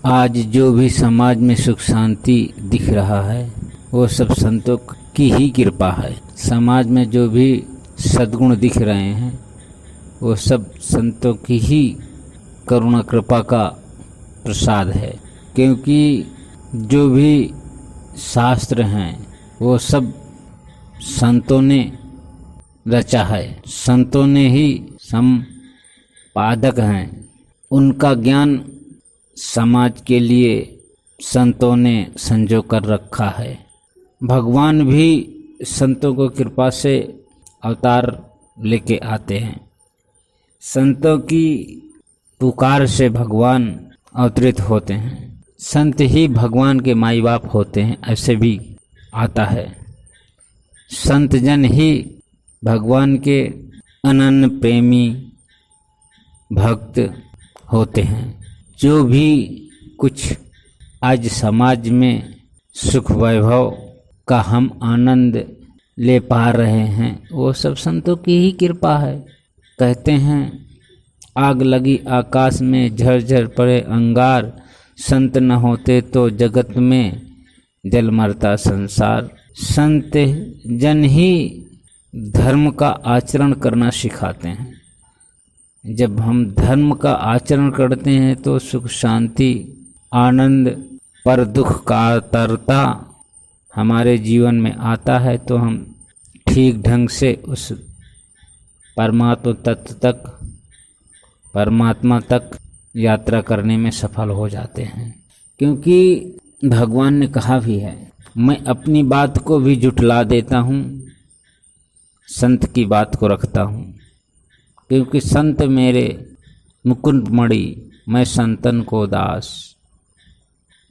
आज जो भी समाज में सुख शांति दिख रहा है वो सब संतों की ही कृपा है। समाज में जो भी सद्गुण दिख रहे हैं वो सब संतों की ही करुणा कृपा का प्रसाद है, क्योंकि जो भी शास्त्र हैं वो सब संतों ने रचा है, संतों ने ही संपादक हैं। उनका ज्ञान समाज के लिए संतों ने संजो कर रखा है। भगवान भी संतों को कृपा से अवतार लेके आते हैं। संतों की पुकार से भगवान अवतरित होते हैं। संत ही भगवान के माई बाप होते हैं, ऐसे भी आता है। संत जन ही भगवान के अनन्य प्रेमी भक्त होते हैं। जो भी कुछ आज समाज में सुख वैभव का हम आनंद ले पा रहे हैं वो सब संतों की ही कृपा है। कहते हैं आग लगी आकाश में झरझर पड़े अंगार, संत न होते तो जगत में जल मरता संसार। संत जन ही धर्म का आचरण करना सिखाते हैं। जब हम धर्म का आचरण करते हैं तो सुख शांति आनंद पर दुख का तरता हमारे जीवन में आता है, तो हम ठीक ढंग से उस परमात्मा तत्व तक परमात्मा तक यात्रा करने में सफल हो जाते हैं। क्योंकि भगवान ने कहा भी है, मैं अपनी बात को भी जुटला देता हूँ, संत की बात को रखता हूँ। क्योंकि संत मेरे मुकुंद मणि, मैं संतन को दास।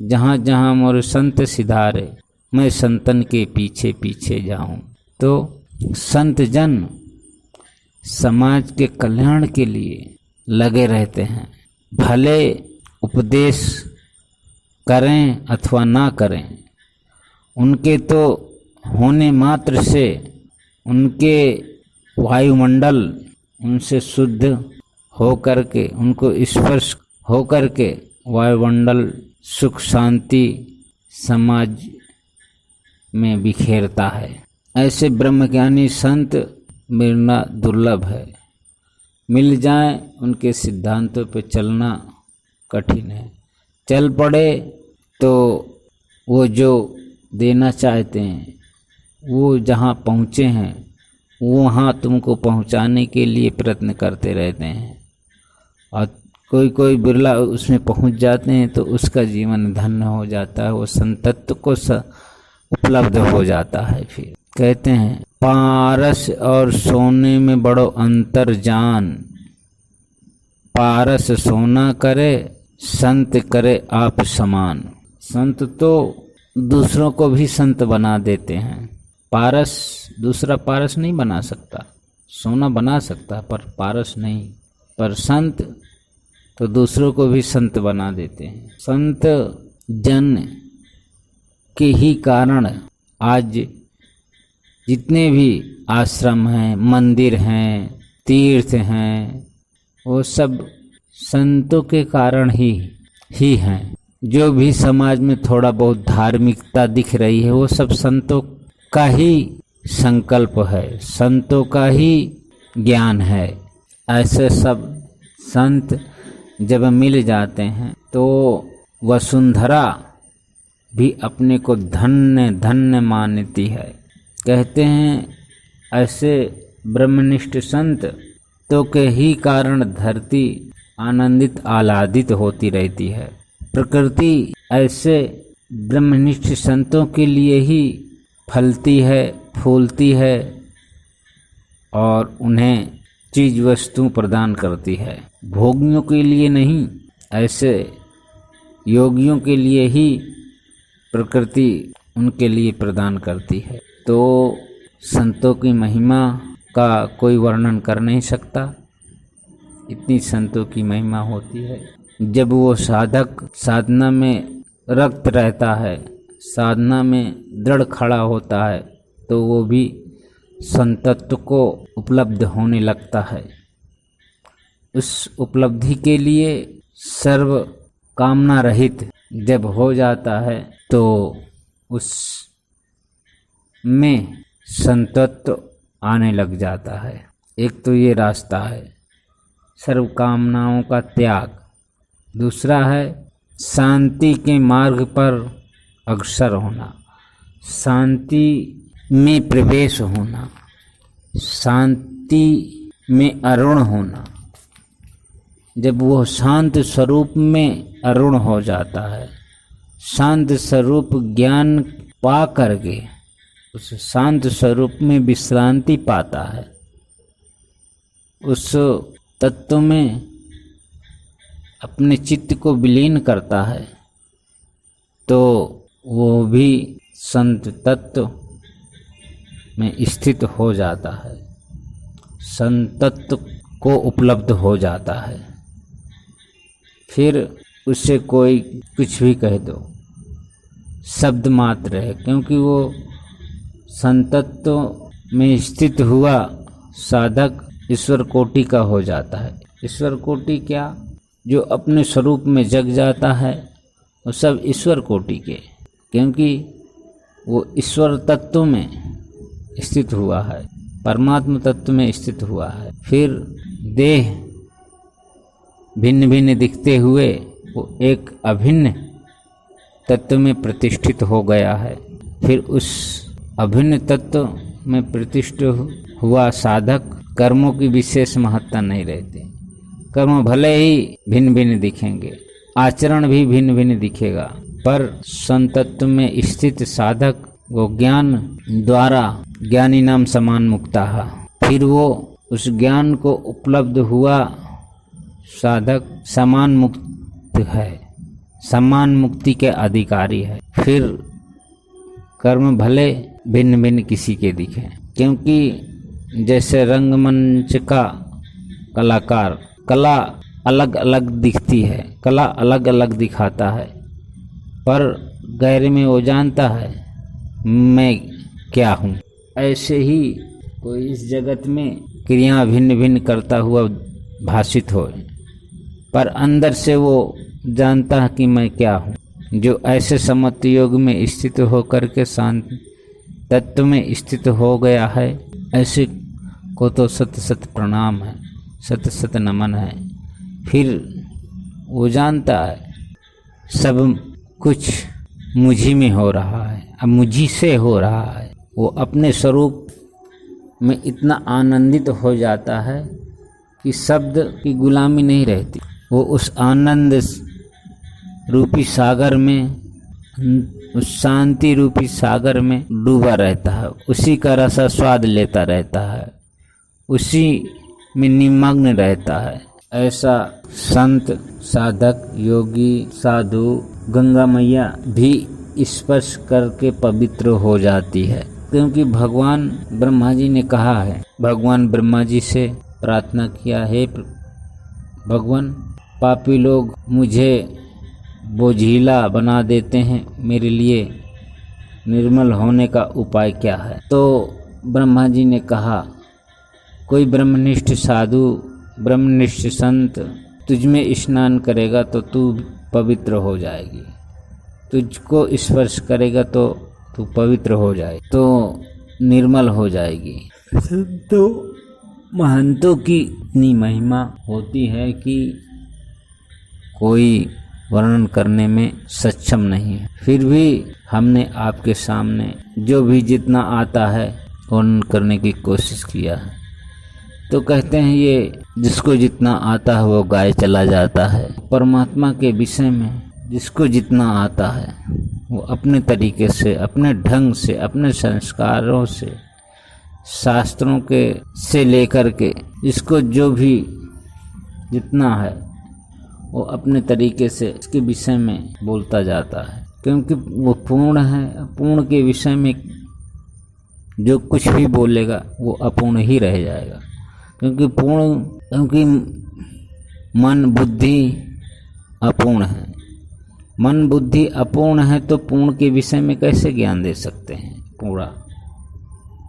जहाँ जहाँ मोर संत सिधारे, मैं संतन के पीछे पीछे जाऊँ। तो संत जन समाज के कल्याण के लिए लगे रहते हैं। भले उपदेश करें अथवा ना करें, उनके तो होने मात्र से उनके वायुमंडल उनसे शुद्ध हो करके, उनको स्पर्श हो करके वायुमंडल सुख शांति समाज में बिखेरता है। ऐसे ब्रह्मज्ञानी संत मिलना दुर्लभ है। मिल जाए उनके सिद्धांतों पे चलना कठिन है। चल पड़े तो वो जो देना चाहते हैं वो जहाँ पहुँचे हैं वहाँ तुमको पहुँचाने के लिए प्रयत्न करते रहते हैं। और कोई कोई बिरला उसमें पहुँच जाते हैं तो उसका जीवन धन्य हो जाता है, वो संतत्व को उपलब्ध हो जाता है। फिर कहते हैं पारस और सोने में बड़ो अंतर जान, पारस सोना करे संत करे आप समान। संत तो दूसरों को भी संत बना देते हैं। पारस दूसरा पारस नहीं बना सकता, सोना बना सकता पर पारस नहीं। पर संत तो दूसरों को भी संत बना देते हैं। संत जन के ही कारण आज जितने भी आश्रम हैं, मंदिर हैं, तीर्थ हैं, वो सब संतों के कारण ही हैं। जो भी समाज में थोड़ा बहुत धार्मिकता दिख रही है वो सब संतों का ही संकल्प है, संतों का ही ज्ञान है। ऐसे सब संत जब मिल जाते हैं तो वसुंधरा भी अपने को धन्य धन्य मानती है। कहते हैं ऐसे ब्रह्मनिष्ठ संत तो के ही कारण धरती आनंदित आह्लादित होती रहती है। प्रकृति ऐसे ब्रह्मनिष्ठ संतों के लिए ही फलती है, फूलती है और उन्हें चीज वस्तु प्रदान करती है। भोगियों के लिए नहीं, ऐसे योगियों के लिए ही प्रकृति उनके लिए प्रदान करती है। तो संतों की महिमा का कोई वर्णन कर नहीं सकता, इतनी संतों की महिमा होती है। जब वो साधक साधना में रक्त रहता है, साधना में दृढ़ खड़ा होता है, तो वो भी संतत्व को उपलब्ध होने लगता है। उस उपलब्धि के लिए सर्व कामना रहित जब हो जाता है तो उस में संतत्व आने लग जाता है। एक तो ये रास्ता है सर्व कामनाओं का त्याग। दूसरा है शांति के मार्ग पर अग्रसर होना, शांति में प्रवेश होना, शांति में अरुण होना। जब वो शांत स्वरूप में अरुण हो जाता है, शांत स्वरूप ज्ञान पा करके उस शांत स्वरूप में विश्रांति पाता है, उस तत्व में अपने चित्त को विलीन करता है, तो वो भी संत तत्व में स्थित हो जाता है, संत तत्व को उपलब्ध हो जाता है। फिर उससे कोई कुछ भी कह दो शब्द मात्र है, क्योंकि वो संतत्व में स्थित हुआ साधक ईश्वर कोटि का हो जाता है। ईश्वर कोटि क्या, जो अपने स्वरूप में जग जाता है वो सब ईश्वर कोटि के, क्योंकि वो ईश्वर तत्व में स्थित हुआ है, परमात्मा तत्व में स्थित हुआ है। फिर देह भिन्न भिन्न दिखते हुए वो एक अभिन्न तत्व में प्रतिष्ठित हो गया है। फिर उस अभिन्न तत्व में प्रतिष्ठित हुआ साधक कर्मों की विशेष महत्ता नहीं रहती। कर्म भले ही भिन्न भिन्न दिखेंगे, आचरण भी भिन्न भिन्न दिखेगा, पर संतत्व में स्थित साधक वो ज्ञान द्वारा ज्ञानी नाम समान मुक्ता। फिर वो उस ज्ञान को उपलब्ध हुआ साधक समान मुक्त है, समान मुक्ति के अधिकारी है। फिर कर्म भले भिन्न भिन्न किसी के दिखें, क्योंकि जैसे रंगमंच का कलाकार कला अलग अलग दिखती है, कला अलग अलग दिखाता है, पर गहरे में वो जानता है मैं क्या हूँ। ऐसे ही कोई इस जगत में क्रिया भिन्न भिन्न करता हुआ भाषित हो, पर अंदर से वो जानता है कि मैं क्या हूँ। जो ऐसे समत्व योग में स्थित होकर के शांत तत्व में स्थित हो गया है, ऐसे को तो सत सत प्रणाम है, सत सत नमन है। फिर वो जानता है सब कुछ मुझी में हो रहा है, अब मुझी से हो रहा है। वो अपने स्वरूप में इतना आनंदित हो जाता है कि शब्द की गुलामी नहीं रहती। वो उस आनंद रूपी सागर में, उस शांति रूपी सागर में डूबा रहता है, उसी का रसा स्वाद लेता रहता है, उसी में निमग्न रहता है। ऐसा संत साधक योगी साधु गंगा मैया भी स्पर्श करके पवित्र हो जाती है, क्योंकि भगवान ब्रह्मा जी ने कहा है, भगवान ब्रह्मा जी से प्रार्थना किया है, भगवान पापी लोग मुझे बोझिला बना देते हैं, मेरे लिए निर्मल होने का उपाय क्या है। तो ब्रह्मा जी ने कहा कोई ब्रह्मनिष्ठ साधु ब्रह्मनिष्ठ संत तुझ में स्नान करेगा तो तू पवित्र हो जाएगी, तुझको स्पर्श करेगा तो तू पवित्र हो जाए, तो निर्मल हो जाएगी। तो महंतों की इतनी महिमा होती है कि कोई वर्णन करने में सक्षम नहीं है। फिर भी हमने आपके सामने जो भी जितना आता है वर्णन करने की कोशिश किया है। तो कहते हैं ये जिसको जितना आता है वो गाए चला जाता है। परमात्मा के विषय में जिसको जितना आता है वो अपने तरीके से, अपने ढंग से, अपने संस्कारों से, शास्त्रों के से लेकर के जिसको जो भी जितना है वो अपने तरीके से इसके विषय में बोलता जाता है, क्योंकि वो पूर्ण है। पूर्ण के विषय में जो कुछ भी बोलेगा वो अपूर्ण ही रह जाएगा, क्योंकि मन बुद्धि अपूर्ण है। मन बुद्धि अपूर्ण है तो पूर्ण के विषय में कैसे ज्ञान दे सकते हैं।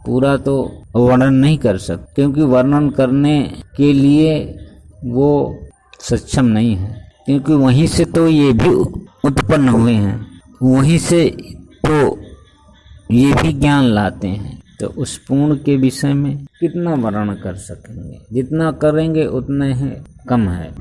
पूरा तो वर्णन नहीं कर सकते, क्योंकि वर्णन करने के लिए वो सक्षम नहीं है। क्योंकि वहीं से तो ये भी उत्पन्न हुए हैं, वहीं से तो ये भी ज्ञान लाते हैं। तो उस पूर्ण के विषय में कितना वर्णन कर सकेंगे, जितना करेंगे उतना ही कम है।